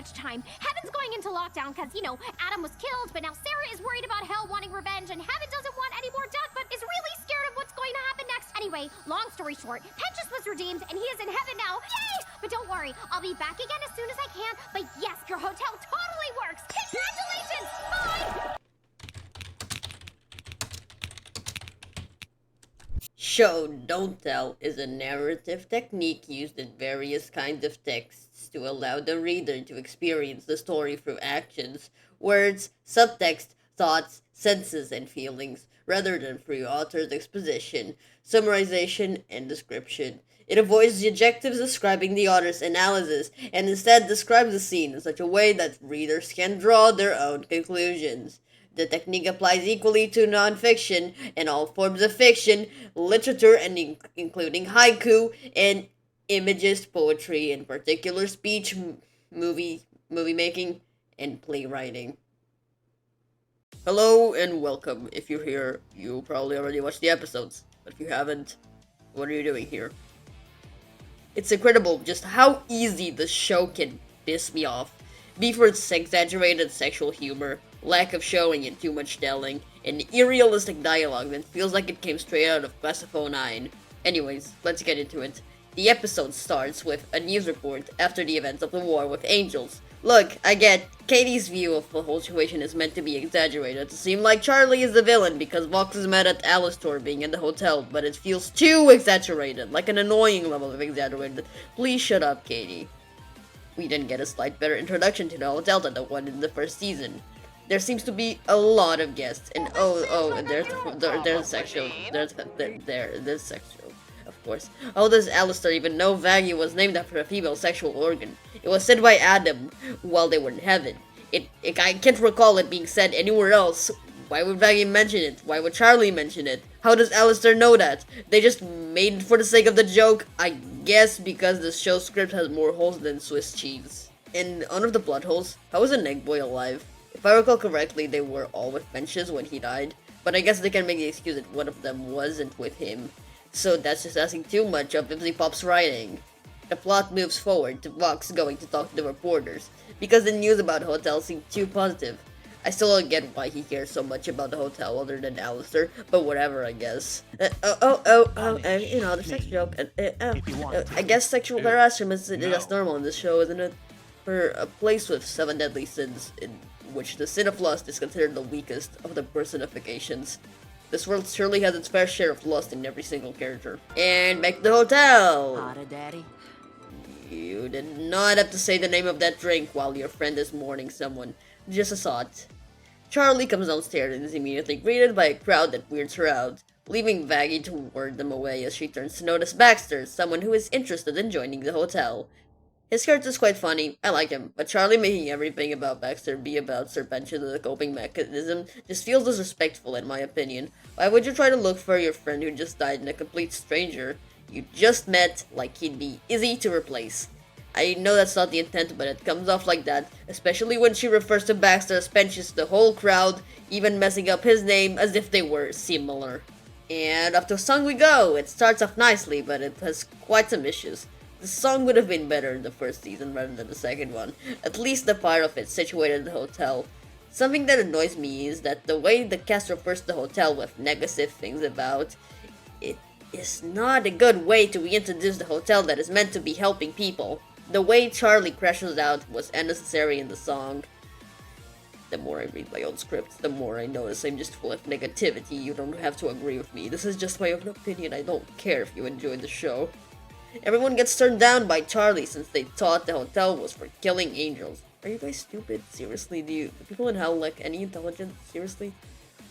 much time. Heaven's going into lockdown because, Adam was killed, but now Sarah is worried about Hell wanting revenge, and Heaven doesn't want any more death, but is really scared of what's going to happen next. Anyway, long story short, Penchus was redeemed, and he is in heaven now. Yay! But don't worry, I'll be back again as soon as I can. But yes, your hotel totally works. Congratulations! Bye! Show, don't tell is a narrative technique used in various kinds of texts to allow the reader to experience the story through actions, words, subtext, thoughts, senses, and feelings, rather than through author's exposition, summarization, and description. It avoids the adjectives describing the author's analysis and instead describes the scene in such a way that readers can draw their own conclusions. The technique applies equally to nonfiction and all forms of fiction, literature, and including haiku and imagist poetry, in particular speech, movie making, and playwriting. Hello and welcome. If you're here, you probably already watched the episodes, but if you haven't, what are you doing here? It's incredible just how easy the show can piss me off. Be for its exaggerated sexual humor, lack of showing and too much telling, and irrealistic dialogue that feels like it came straight out of Class of 09. Anyways, let's get into it. The episode starts with a news report after the events of the war with angels. Look, I get, Katie's view of the whole situation is meant to be exaggerated to seem like Charlie is the villain because Vox is mad at Alistair being in the hotel, but it feels too exaggerated, like an annoying level of exaggerated. Please shut up, Katie. We then get a slight better introduction to the hotel than the one in the first season. There seems to be a lot of guests, and and there's sexual, there's sexual, of course. How does Alistair even know Vaggie was named after a female sexual organ? It was said by Adam while they were in heaven. I can't recall it being said anywhere else. Why would Vaggie mention it? Why would Charlie mention it? How does Alistair know that? They just made it for the sake of the joke? I guess because the show's script has more holes than Swiss cheese. And one of the plot holes, how is an egg boy alive? If I recall correctly, they were all with Penchus when he died, but I guess they can make the excuse that one of them wasn't with him. So that's just asking too much of Ipsy Pop's writing. The plot moves forward to Vox going to talk to the reporters, because the news about the hotel seemed too positive. I still don't get why he cares so much about the hotel other than Alistair, but whatever, I guess. The sex joke. I guess sexual harassment is just normal in this show, isn't it? For a place with 7 deadly sins, in which the sin of lust is considered the weakest of the personifications, this world surely has its fair share of lust in every single character. And back to the hotel! Hotta, Daddy. You did not have to say the name of that drink while your friend is mourning someone. Just a thought. Charlie comes downstairs and is immediately greeted by a crowd that weirds her out, leaving Vaggie to ward them away as she turns to notice Baxter, someone who is interested in joining the hotel. His character is quite funny, I like him, but Charlie making everything about Baxter be about Sir Penchus as a coping mechanism just feels disrespectful in my opinion. Why would you try to look for your friend who just died in a complete stranger you just met like he'd be easy to replace? I know that's not the intent, but it comes off like that, especially when she refers to Baxter as Penchus to the whole crowd, even messing up his name as if they were similar. And off to a song we go. It starts off nicely, but it has quite some issues. The song would have been better in the first season rather than the second one, at least the part of it situated in the hotel. Something that annoys me is that the way the cast refers to the hotel with negative things about it is not a good way to reintroduce the hotel that is meant to be helping people. The way Charlie crashes out was unnecessary in the song. The more I read my own script, the more I notice I'm just full of negativity. You don't have to agree with me. This is just my own opinion. I don't care if you enjoy the show. Everyone gets turned down by Charlie since they thought the hotel was for killing angels. Are you guys stupid? Seriously, do people in hell lack any intelligence? Seriously?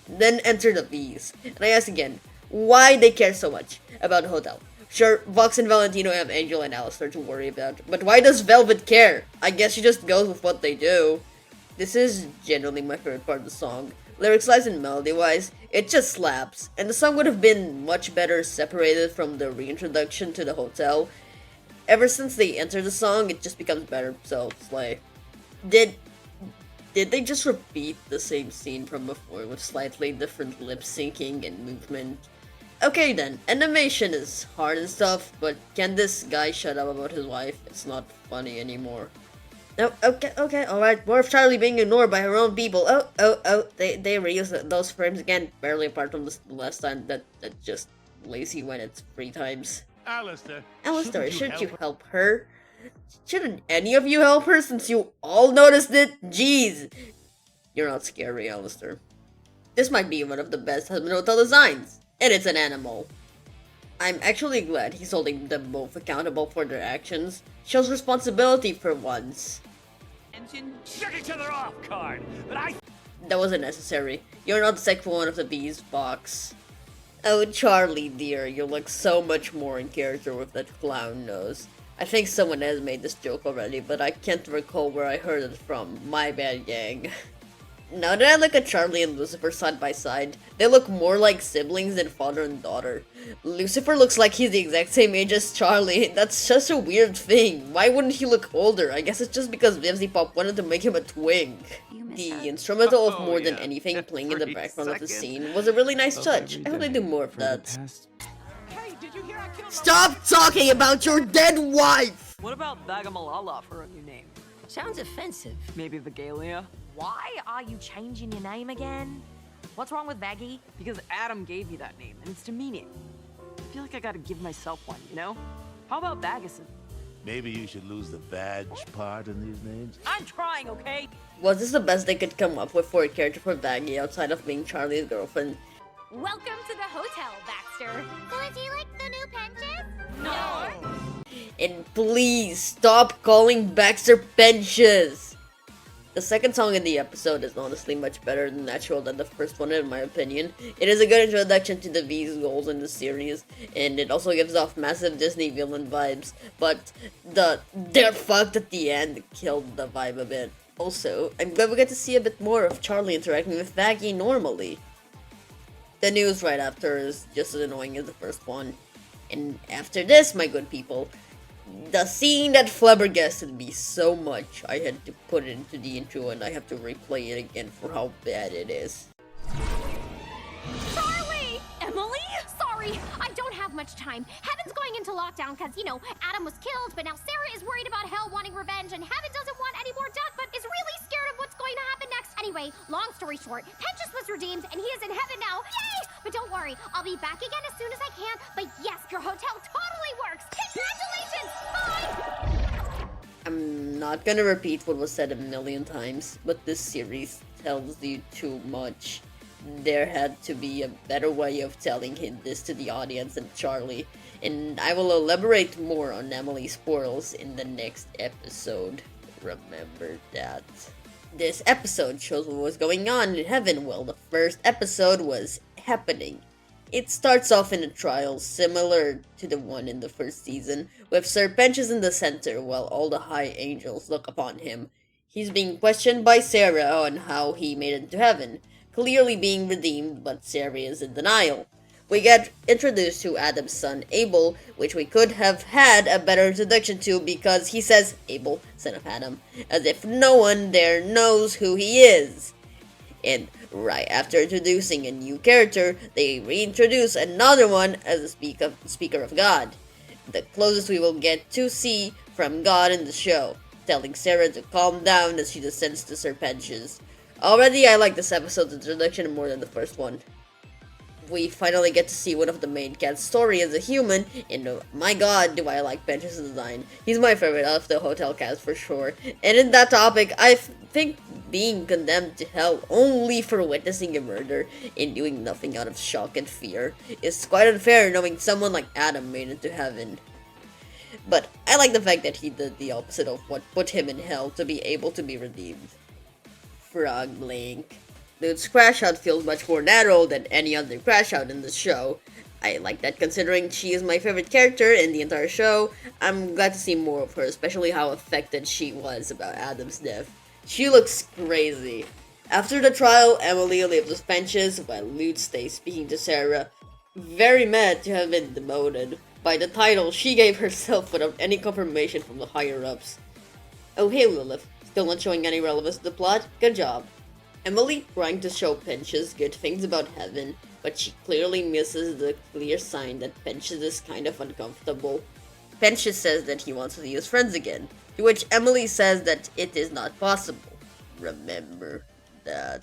Then enter the V's. And I ask again, why they care so much about the hotel? Sure, Vox and Valentino have Angel and Alistair to worry about, but why does Velvet care? I guess she just goes with what they do. This is generally my favorite part of the song. Lyrics-wise and melody-wise, it just slaps, and the song would have been much better separated from the reintroduction to the hotel. Ever since they enter the song, it just becomes better, so slay. Did they just repeat the same scene from before with slightly different lip-syncing and movement? Okay then, animation is hard and stuff, but can this guy shut up about his wife? It's not funny anymore. Oh, okay, alright. More of Charlie being ignored by her own people. They reuse those frames again, barely apart from the last time. That just lazy when it's 3 times. Alistair, shouldn't you help her? Shouldn't any of you help her since you all noticed it? Jeez. You're not scary, Alistair. This might be one of the best Hazbin Hotel designs, and it's an animal. I'm actually glad he's holding them both accountable for their actions. Shows responsibility for once. Shut each other off card, but That wasn't necessary. You're not sick for one of the bees, Box. Oh, Charlie, dear, you look so much more in character with that clown nose. I think someone has made this joke already, but I can't recall where I heard it from. My bad, gang. Now that I look at Charlie and Lucifer side by side, they look more like siblings than father and daughter. Lucifer looks like he's the exact same age as Charlie. That's such a weird thing. Why wouldn't he look older? I guess it's just because Vimsy Pop wanted to make him a twink. The instrumental of More Than Anything playing in the background of the scene was a really nice touch. I hope they do more of that. Hey, did you hear I killed Stop talking about your dead wife! What about Vagamalala for a new name? Sounds offensive. Maybe Vigalia? Why are you changing your name again? What's wrong with Vaggie? Because Adam gave me that name, and it's demeaning. I feel like I gotta give myself one, you know? How about Vagason? Maybe you should lose the badge part in these names. I'm trying, okay? Was this the best they could come up with for a character for Baggy outside of being Charlie's girlfriend? Welcome to the hotel, Baxter. So is he like the new Penches? No! And please stop calling Baxter Benches! The second song in the episode is honestly much better and natural than the first one in my opinion. It is a good introduction to the V's goals in the series, and it also gives off massive Disney villain vibes, but they're fucked at the end killed the vibe a bit. Also, I'm glad we get to see a bit more of Charlie interacting with Vaggie normally. The news right after is just as annoying as the first one. And after this, my good people, the scene that flabbergasted me so much, I had to put it into the intro and I have to replay it again for how bad it is. Charlie! Emily? Sorry, I don't have much time. Heaven's going into lockdown because, Adam was killed, but now Sarah is worried about Hell wanting revenge, and Heaven doesn't want any more Duck, but is really scared of what's going to happen next. Anyway, long story short, Penchus was redeemed, and he is in heaven now. Yay! But don't worry, I'll be back again as soon as I can. But yes, your hotel totally works. Congratulations! Bye! I'm not gonna repeat what was said a million times, but this series tells you too much. There had to be a better way of telling this to the audience than Charlie, and I will elaborate more on Emily's spoils in the next episode. Remember that. This episode shows what was going on in heaven while the first episode was happening. It starts off in a trial similar to the one in the first season, with Sir Penchus in the center while all the high angels look upon him. He's being questioned by Sarah on how he made it to heaven, clearly being redeemed, but Sarah is in denial. We get introduced to Adam's son, Abel, which we could have had a better introduction to because he says, Abel, son of Adam, as if no one there knows who he is. And right after introducing a new character, they reintroduce another one as a speaker of God. The closest we will get to see from God in the show, telling Sarah to calm down as she descends to Sir Penchus. Already I like this episode's introduction more than the first one. We finally get to see one of the main cat's story as a human, and my god do I like Penchus' design. He's my favorite out of the hotel cats for sure. And in that topic, I think being condemned to hell only for witnessing a murder and doing nothing out of shock and fear is quite unfair knowing someone like Adam made it to heaven. But I like the fact that he did the opposite of what put him in hell to be able to be redeemed. Frog Link. Dude's crash out feels much more natural than any other crash out in the show. I like that considering she is my favorite character in the entire show. I'm glad to see more of her, especially how affected she was about Adam's death. She looks crazy. After the trial, Emily leaves with Penchus while Lute stays speaking to Sarah, very mad to have been demoted by the title she gave herself without any confirmation from the higher-ups. Oh hey Lilith, still not showing any relevance to the plot? Good job. Emily trying to show Penchus good things about heaven, but she clearly misses the clear sign that Penchus is kind of uncomfortable. Penchus says that he wants to see his friends again, To which Emily says that it is not possible. Remember that.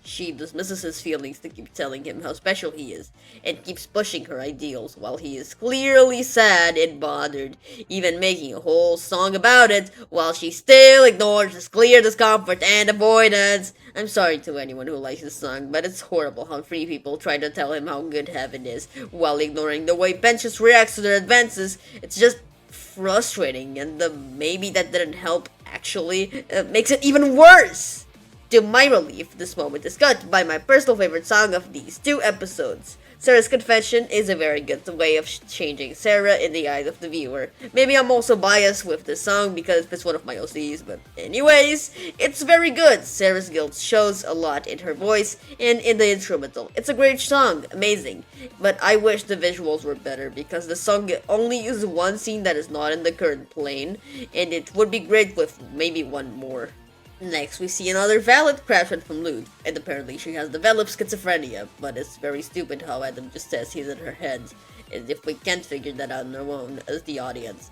She dismisses his feelings to keep telling him how special he is, and keeps pushing her ideals while he is clearly sad and bothered, even making a whole song about it, while she still ignores his clear discomfort and avoidance. I'm sorry to anyone who likes this song, but it's horrible how free people try to tell him how good heaven is, while ignoring the way Pensius reacts to their advances. It's just frustrating, and maybe that didn't help actually makes it even worse. To my relief, this moment is cut by my personal favorite song of these 2 episodes. Sarah's confession is a very good way of changing Sarah in the eyes of the viewer. Maybe I'm also biased with this song because it's one of my OCs, but anyways, it's very good. Sarah's guilt shows a lot in her voice and in the instrumental. It's a great song, amazing, but I wish the visuals were better because the song only uses one scene that is not in the current plane, and it would be great with maybe one more. Next, we see another valid craftsman from Lude, and apparently she has developed schizophrenia, but it's very stupid how Adam just says he's in her head, as if we can't figure that out on our own as the audience.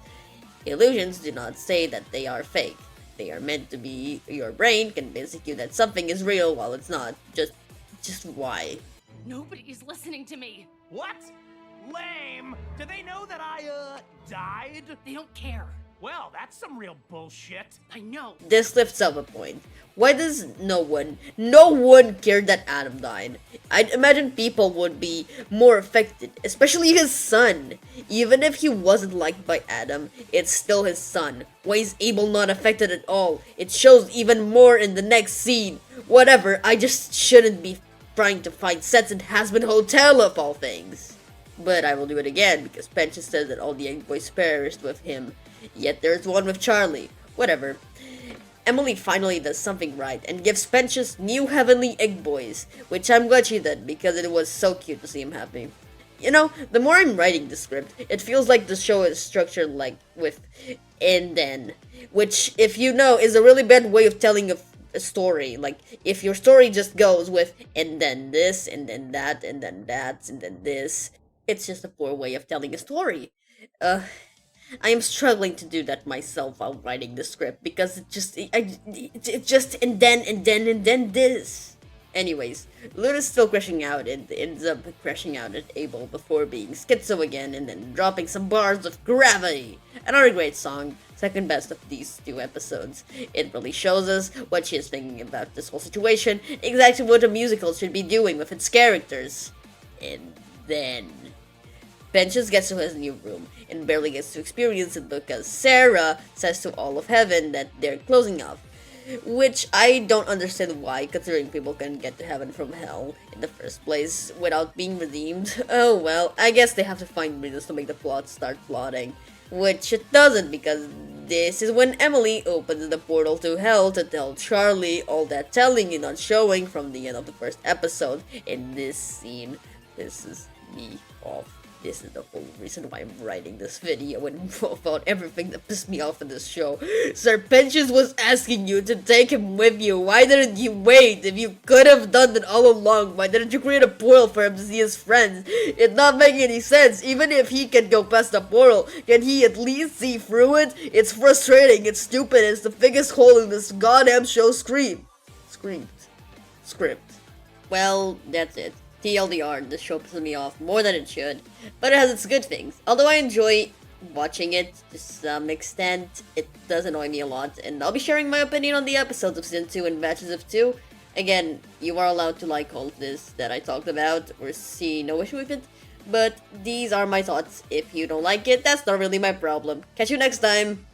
Illusions do not say that they are fake. They are meant to be your brain convincing you that something is real while it's not. Just why? Nobody is listening to me. What? Lame! Do they know that I, died? They don't care. Well, that's some real bullshit. I know. This lifts up a point. Why does no one care that Adam died? I'd imagine people would be more affected, especially his son. Even if he wasn't liked by Adam, it's still his son. Why is Abel not affected at all? It shows even more in the next scene. Whatever, I just shouldn't be trying to find sets in Hazbin Hotel of all things. But I will do it again because Pensius says that all the egg boys perished with him. Yet there's one with Charlie. Whatever. Emily finally does something right and gives Pensius new heavenly egg boys, which I'm glad she did because it was so cute to see him happy. You know, the more I'm writing the script, it feels like the show is structured like with and then, which, if you know, is a really bad way of telling a story. Like, if your story just goes with and then this, and then that, and then that, and then this, it's just a poor way of telling a story. I am struggling to do that myself while writing the script because it just and then this. Anyways, Luna's still crashing out and ends up crashing out at Abel before being schizo again and then dropping some bars of gravity. Another great song, second best of these 2 episodes. It really shows us what she is thinking about this whole situation, exactly what a musical should be doing with its characters. And then Pensius gets to his new room and barely gets to experience it because Sarah says to all of heaven that they're closing off, which I don't understand why, considering people can get to heaven from hell in the first place without being redeemed. Oh well, I guess they have to find reasons to make the plot start plotting, which it doesn't because this is when Emily opens the portal to hell to tell Charlie all that telling and not showing from the end of the first episode. In this scene, pisses me off. This is the whole reason why I'm writing this video and about everything that pissed me off in this show. Sir Pensius was asking you to take him with you. Why didn't you wait? If you could have done that all along, why didn't you create a portal for him to see his friends? It's not making any sense. Even if he can go past the portal, can he at least see through it? It's frustrating, it's stupid, it's the biggest hole in this goddamn show script. Well, that's it. TLDR, this show pisses me off more than it should, but it has its good things. Although I enjoy watching it to some extent, it does annoy me a lot, and I'll be sharing my opinion on the episodes of Season 2 and batches of 2. Again, you are allowed to like all of this that I talked about, or see no issue with it, but these are my thoughts. If you don't like it, that's not really my problem. Catch you next time!